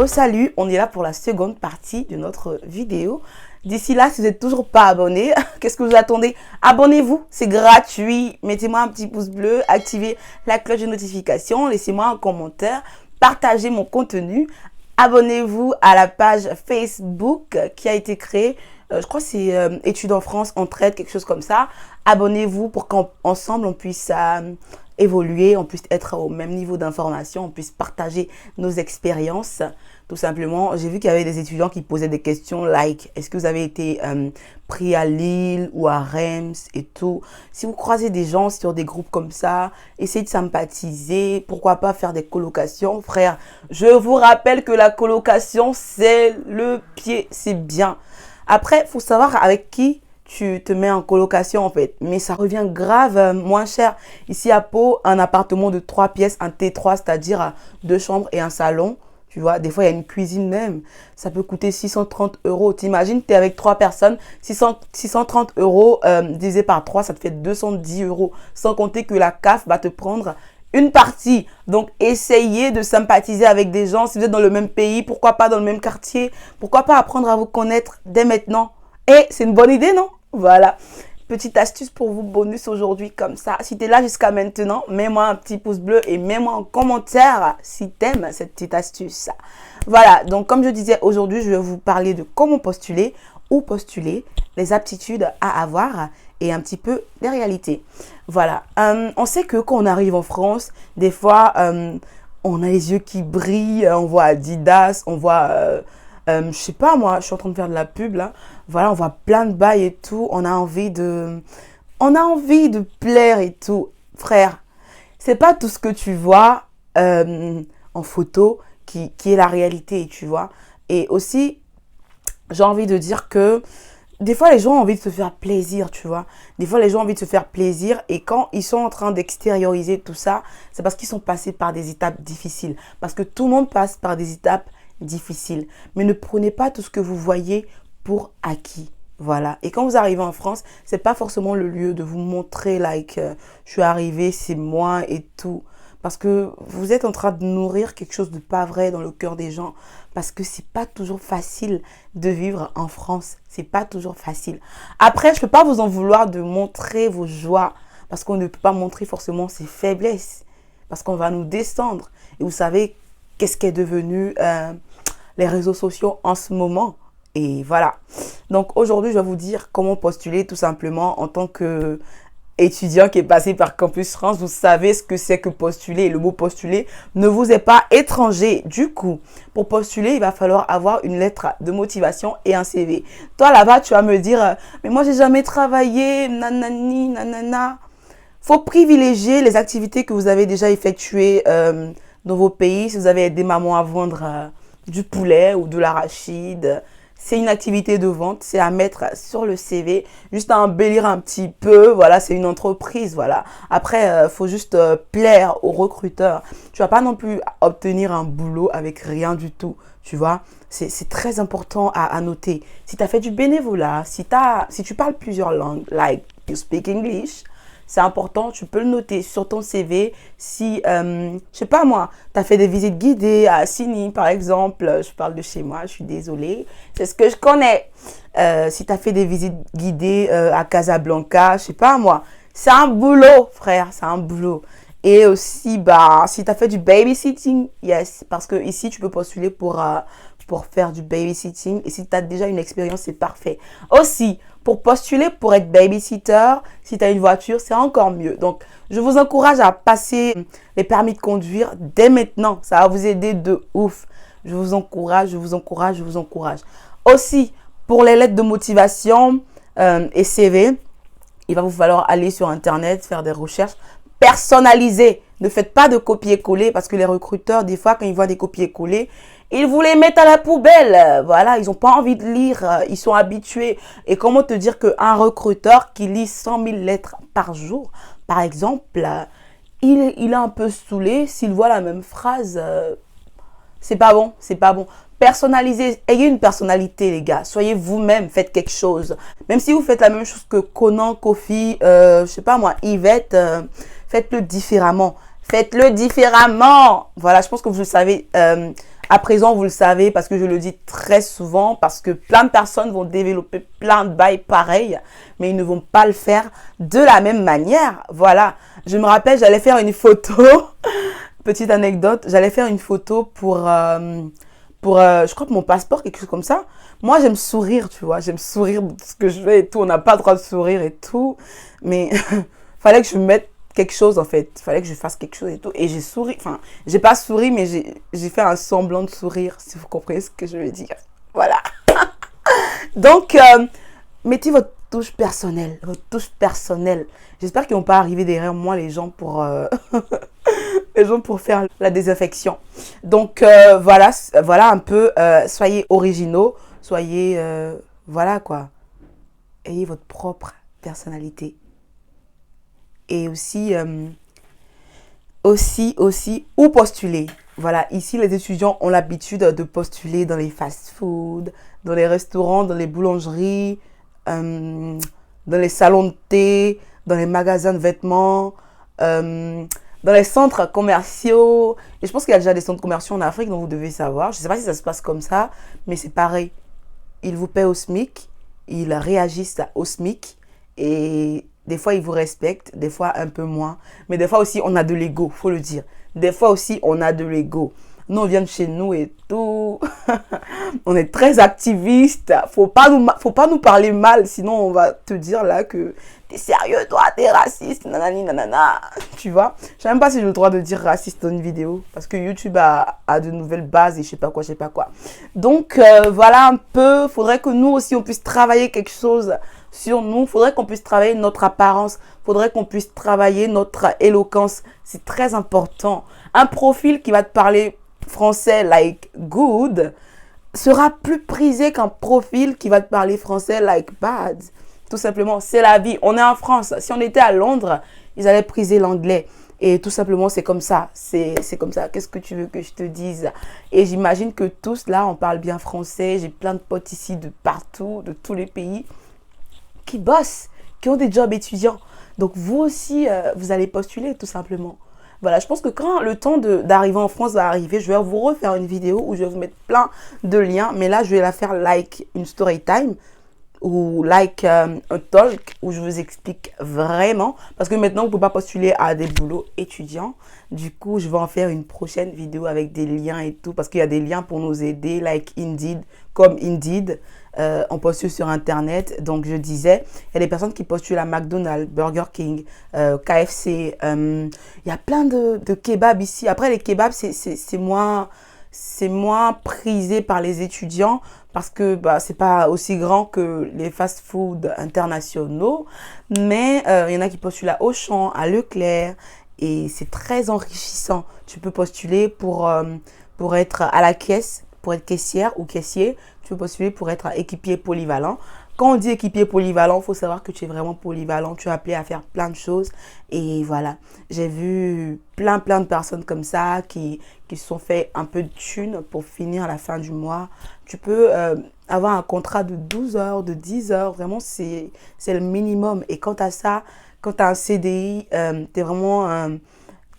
Re-salut, on est là pour la seconde partie de notre vidéo. D'ici là, si vous n'êtes toujours pas abonné, qu'est-ce que vous attendez? Abonnez-vous, c'est gratuit. Mettez-moi un petit pouce bleu, activez la cloche de notification, laissez-moi un commentaire, partagez mon contenu. Abonnez-vous à la page Facebook qui a été créée. Je crois que c'est Études en France, Entraide, quelque chose comme ça. Abonnez-vous pour qu'ensemble on puisse évoluer, on puisse être au même niveau d'information, on puisse partager nos expériences. Tout simplement, j'ai vu qu'il y avait des étudiants qui posaient des questions like est-ce que vous avez été pris à Lille ou à Reims et tout. Si vous croisez des gens sur des groupes comme ça, essayez de sympathiser. Pourquoi pas faire des colocations, frère. Je vous rappelle que la colocation, c'est le pied, c'est bien. Après, il faut savoir avec qui tu te mets en colocation en fait. Mais ça revient grave moins cher. Ici à Pau, un appartement de 3 pièces, un T3, c'est-à-dire 2 chambres et un salon. Tu vois, des fois, il y a une cuisine même. Ça peut coûter 630 €. T'imagines, tu es avec 3 personnes. 630 € divisé par 3, ça te fait 210 €. Sans compter que la CAF va te prendre une partie. Donc, essayez de sympathiser avec des gens. Si vous êtes dans le même pays, pourquoi pas dans le même quartier? Pourquoi pas apprendre à vous connaître dès maintenant? Et c'est une bonne idée, non? Voilà. Petite astuce pour vous, bonus aujourd'hui comme ça. Si tu es là jusqu'à maintenant, mets-moi un petit pouce bleu et mets-moi en commentaire si tu aimes cette petite astuce. Voilà, donc comme je disais, aujourd'hui, je vais vous parler de comment postuler, où postuler, les aptitudes à avoir et un petit peu les réalités. Voilà, on sait que quand on arrive en France, des fois, on a les yeux qui brillent, on voit Adidas, on voit... je sais pas moi, je suis en train de faire de la pub là. Voilà, on voit plein de bails et tout. On a envie de plaire et tout. Frère, c'est pas tout ce que tu vois en photo qui est la réalité, tu vois. Et aussi, j'ai envie de dire que des fois, les gens ont envie de se faire plaisir, tu vois. Des fois, les gens ont envie de se faire plaisir et quand ils sont en train d'extérioriser tout ça, c'est parce qu'ils sont passés par des étapes difficiles. Parce que tout le monde passe par des étapes difficiles. Mais ne prenez pas tout ce que vous voyez pour acquis. Voilà. Et quand vous arrivez en France, c'est pas forcément le lieu de vous montrer like je suis arrivé, c'est moi et tout. Parce que vous êtes en train de nourrir quelque chose de pas vrai dans le cœur des gens. Parce que c'est pas toujours facile de vivre en France. C'est pas toujours facile. Après, je peux pas vous en vouloir de montrer vos joies. Parce qu'on ne peut pas montrer forcément ses faiblesses. Parce qu'on va nous descendre. Et vous savez, qu'est-ce qui est devenu les réseaux sociaux en ce moment. Et voilà. Donc aujourd'hui, je vais vous dire comment postuler tout simplement en tant que étudiant qui est passé par Campus France. Vous savez ce que c'est que postuler. Et le mot postuler ne vous est pas étranger. Du coup, pour postuler, il va falloir avoir une lettre de motivation et un CV. Toi là-bas, tu vas me dire, mais moi, j'ai jamais travaillé, nanani, nanana. Faut privilégier les activités que vous avez déjà effectuées dans vos pays. Si vous avez des mamans à vendre du poulet ou de l'arachide, c'est une activité de vente, c'est à mettre sur le CV, juste à embellir un petit peu, voilà, c'est une entreprise, voilà. Après, faut juste plaire aux recruteurs. Tu vas pas non plus obtenir un boulot avec rien du tout, tu vois. C'est très important à noter. Si tu as fait du bénévolat, si tu parles plusieurs langues, like you speak English, c'est important, tu peux le noter sur ton CV. Si, je sais pas moi, tu as fait des visites guidées à Sini, par exemple. Je parle de chez moi, je suis désolée. C'est ce que je connais. Si tu as fait des visites guidées à Casablanca, je sais pas moi. C'est un boulot, frère, c'est un boulot. Et aussi, bah, si tu as fait du babysitting, yes. Parce que ici, tu peux postuler pour faire du babysitting. Et si tu as déjà une expérience, c'est parfait. Aussi, pour postuler pour être babysitter, si tu as une voiture, c'est encore mieux. Donc, je vous encourage à passer les permis de conduire dès maintenant. Ça va vous aider de ouf. Je vous encourage, je vous encourage, je vous encourage. Aussi, pour les lettres de motivation et CV, il va vous falloir aller sur Internet, faire des recherches personnalisées. Ne faites pas de copier-coller parce que les recruteurs, des fois, quand ils voient des copier-coller, ils vous les mettent à la poubelle. Voilà, ils n'ont pas envie de lire. Ils sont habitués. Et comment te dire qu'un recruteur qui lit 100 000 lettres par jour, par exemple, il est un peu saoulé. S'il voit la même phrase, c'est pas bon, c'est pas bon. Personnalisez, ayez une personnalité, les gars. Soyez vous-même, faites quelque chose. Même si vous faites la même chose que Conan, Kofi, je sais pas moi, Yvette, faites-le différemment. Faites-le différemment. Voilà, je pense que vous le savez à présent, vous le savez, parce que je le dis très souvent, parce que plein de personnes vont développer plein de bails pareils, mais ils ne vont pas le faire de la même manière. Voilà. Je me rappelle, j'allais faire une photo, petite anecdote, j'allais faire une photo pour je crois que mon passeport, quelque chose comme ça. Moi, j'aime sourire, tu vois. J'aime sourire de tout ce que je fais et tout. On n'a pas le droit de sourire et tout. Mais fallait que je mette quelque chose, en fait. Fallait que je fasse quelque chose et tout. Et j'ai souri. Enfin, j'ai pas souri, mais j'ai fait un semblant de sourire, si vous comprenez ce que je veux dire. Voilà. Donc, mettez votre touche personnelle. Votre touche personnelle. J'espère qu'ils vont pas arriver derrière moi, les gens, pour... les gens pour faire la désaffection. Donc, voilà un peu, soyez originaux, soyez, voilà quoi, ayez votre propre personnalité. Et aussi, où postuler. Voilà, ici, les étudiants ont l'habitude de postuler dans les fast-foods, dans les restaurants, dans les boulangeries, dans les salons de thé, dans les magasins de vêtements, dans les centres commerciaux. Et je pense qu'il y a déjà des centres commerciaux en Afrique, dont vous devez savoir. Je ne sais pas si ça se passe comme ça, mais c'est pareil. Ils vous paient au SMIC, ils réagissent au SMIC, et des fois, ils vous respectent, des fois un peu moins. Mais des fois aussi, on a de l'ego, faut le dire. Des fois aussi, on a de l'ego. Nous, on vient de chez nous et tout. On est très activistes. Faut pas nous parler mal, sinon on va te dire là que t'es sérieux, toi, t'es raciste, nanani, nanana. Tu vois? Je sais même pas si j'ai le droit de dire raciste dans une vidéo, parce que YouTube a de nouvelles bases et je sais pas quoi. Donc, voilà un peu. Faudrait que nous aussi, on puisse travailler quelque chose sur nous. Faudrait qu'on puisse travailler notre apparence. Faudrait qu'on puisse travailler notre éloquence. C'est très important. Un profil qui va te parler français like good sera plus prisé qu'un profil qui va te parler français like bad. Tout simplement, c'est la vie. On est en France. Si on était à Londres, ils allaient priser l'anglais. Et tout simplement, c'est comme ça. C'est comme ça. Qu'est-ce que tu veux que je te dise? Et j'imagine que tous, là, on parle bien français. J'ai plein de potes ici de partout, de tous les pays, qui bossent, qui ont des jobs étudiants. Donc, vous aussi, vous allez postuler, tout simplement. Voilà, je pense que quand le temps d'arriver en France va arriver, je vais vous refaire une vidéo où je vais vous mettre plein de liens. Mais là, je vais la faire like une story time ou like un talk où je vous explique vraiment. Parce que maintenant, vous ne pouvez pas postuler à des boulots étudiants. Du coup, je vais en faire une prochaine vidéo avec des liens et tout. Parce qu'il y a des liens pour nous aider, like Indeed, comme Indeed. On postule sur Internet. Donc, je disais, il y a des personnes qui postulent à McDonald's, Burger King, KFC. Il y a plein de kebabs ici. Après, les kebabs, c'est moins prisé par les étudiants parce que c'est pas aussi grand que les fast-food internationaux. Mais il y en a qui postulent à Auchan, à Leclerc. Et c'est très enrichissant. Tu peux postuler pour être à la caisse, pour être caissière ou caissier. Tu peux postuler pour être équipier polyvalent. Quand on dit équipier polyvalent, il faut savoir que tu es vraiment polyvalent. Tu es appelé à faire plein de choses. Et voilà, j'ai vu plein de personnes comme ça qui se sont fait un peu de thunes pour finir à la fin du mois. Tu peux avoir un contrat de 12 heures, de 10 heures. Vraiment, c'est le minimum. Et quant à ça, quand tu as un CDI, tu es vraiment...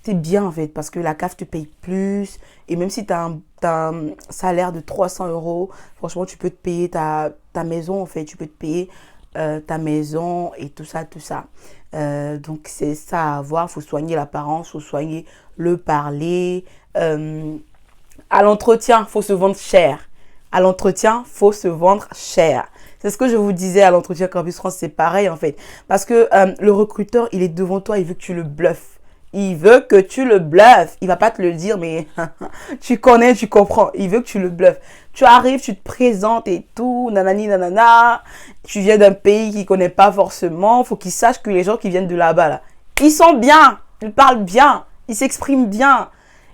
t'es bien en fait parce que la CAF te paye plus et même si tu as un salaire de 300 €, franchement tu peux te payer ta maison en fait, tu peux te payer ta maison et tout ça. Donc c'est ça à voir, il faut soigner l'apparence, il faut soigner le parler. À l'entretien, il faut se vendre cher. À l'entretien, il faut se vendre cher. C'est ce que je vous disais à l'entretien Campus France, c'est pareil en fait. Parce que le recruteur, il est devant toi, il veut que tu le bluffes. Il veut que tu le bluffes. Il va pas te le dire, mais tu connais, tu comprends. Il veut que tu le bluffes. Tu arrives, tu te présentes et tout, nanani, nanana. Tu viens d'un pays qu'il connaît pas forcément. Faut qu'il sache que les gens qui viennent de là-bas, là, ils sont bien. Ils parlent bien. Ils s'expriment bien.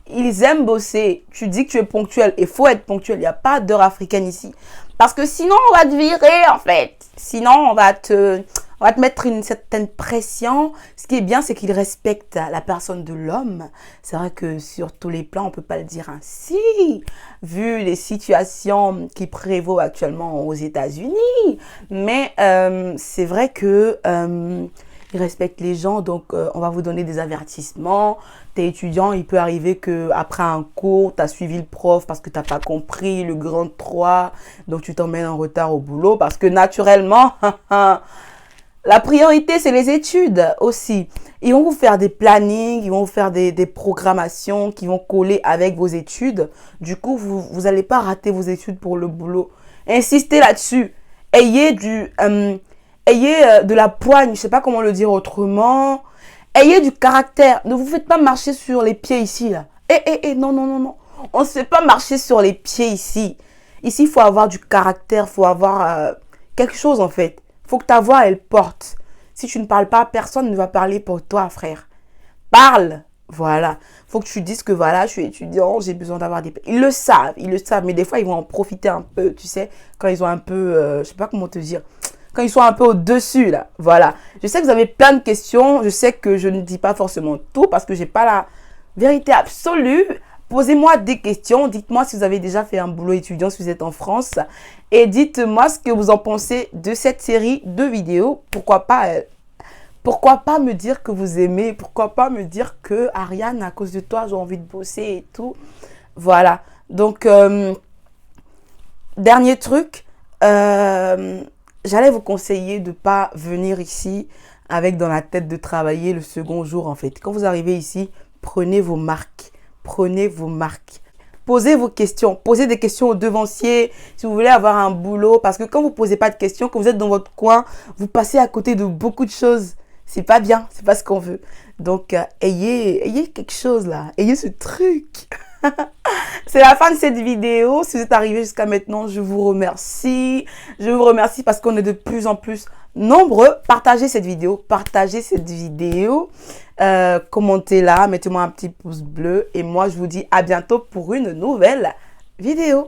Ils aiment bosser. Tu dis que tu es ponctuel. Il faut être ponctuel. Il n'y a pas d'heure africaine ici. Parce que sinon, on va te virer, en fait. Sinon, on va te mettre une certaine pression. Ce qui est bien, c'est qu'il respecte la personne de l'homme. C'est vrai que sur tous les plans, on ne peut pas le dire ainsi, vu les situations qui prévaut actuellement aux États-Unis. Mais c'est vrai que ils respectent les gens. Donc, on va vous donner des avertissements. Tu es étudiant, il peut arriver qu'après un cours, tu as suivi le prof parce que tu n'as pas compris le grand 3. Donc, tu t'emmènes en retard au boulot parce que naturellement, la priorité, c'est les études aussi. Ils vont vous faire des plannings, ils vont vous faire des programmations qui vont coller avec vos études. Du coup, vous n'allez pas rater vos études pour le boulot. Insistez là-dessus. Ayez de la poigne, je ne sais pas comment le dire autrement. Ayez du caractère. Ne vous faites pas marcher sur les pieds ici, là. Non, non, non, non. On ne se fait pas marcher sur les pieds ici. Ici, il faut avoir du caractère, il faut avoir quelque chose en fait. Il faut que ta voix, elle porte. Si tu ne parles pas, personne ne va parler pour toi, frère. Parle. Voilà. Il faut que tu dises que voilà, je suis étudiant, j'ai besoin d'avoir des... Ils le savent, mais des fois, ils vont en profiter un peu, tu sais, quand ils ont un peu, je sais pas comment te dire, quand ils sont un peu au-dessus, là. Voilà. Je sais que vous avez plein de questions, je sais que je ne dis pas forcément tout parce que j'ai pas la vérité absolue. Posez-moi des questions, dites-moi si vous avez déjà fait un boulot étudiant, si vous êtes en France. Et dites-moi ce que vous en pensez de cette série de vidéos. Pourquoi pas me dire que vous aimez, pourquoi pas me dire que Ariane, à cause de toi, j'ai envie de bosser et tout. Voilà. Donc, dernier truc, j'allais vous conseiller de ne pas venir ici avec dans la tête de travailler le second jour en fait. Quand vous arrivez ici, prenez vos marques. Prenez vos marques. Posez vos questions. Posez des questions aux devanciers si vous voulez avoir un boulot. Parce que quand vous ne posez pas de questions, quand vous êtes dans votre coin, vous passez à côté de beaucoup de choses. C'est pas bien. C'est pas ce qu'on veut. Donc, ayez quelque chose là. Ayez ce truc. C'est la fin de cette vidéo. Si vous êtes arrivé jusqu'à maintenant, je vous remercie. Je vous remercie parce qu'on est de plus en plus nombreux. Partagez cette vidéo. Commentez-la. Mettez-moi un petit pouce bleu. Et moi, je vous dis à bientôt pour une nouvelle vidéo.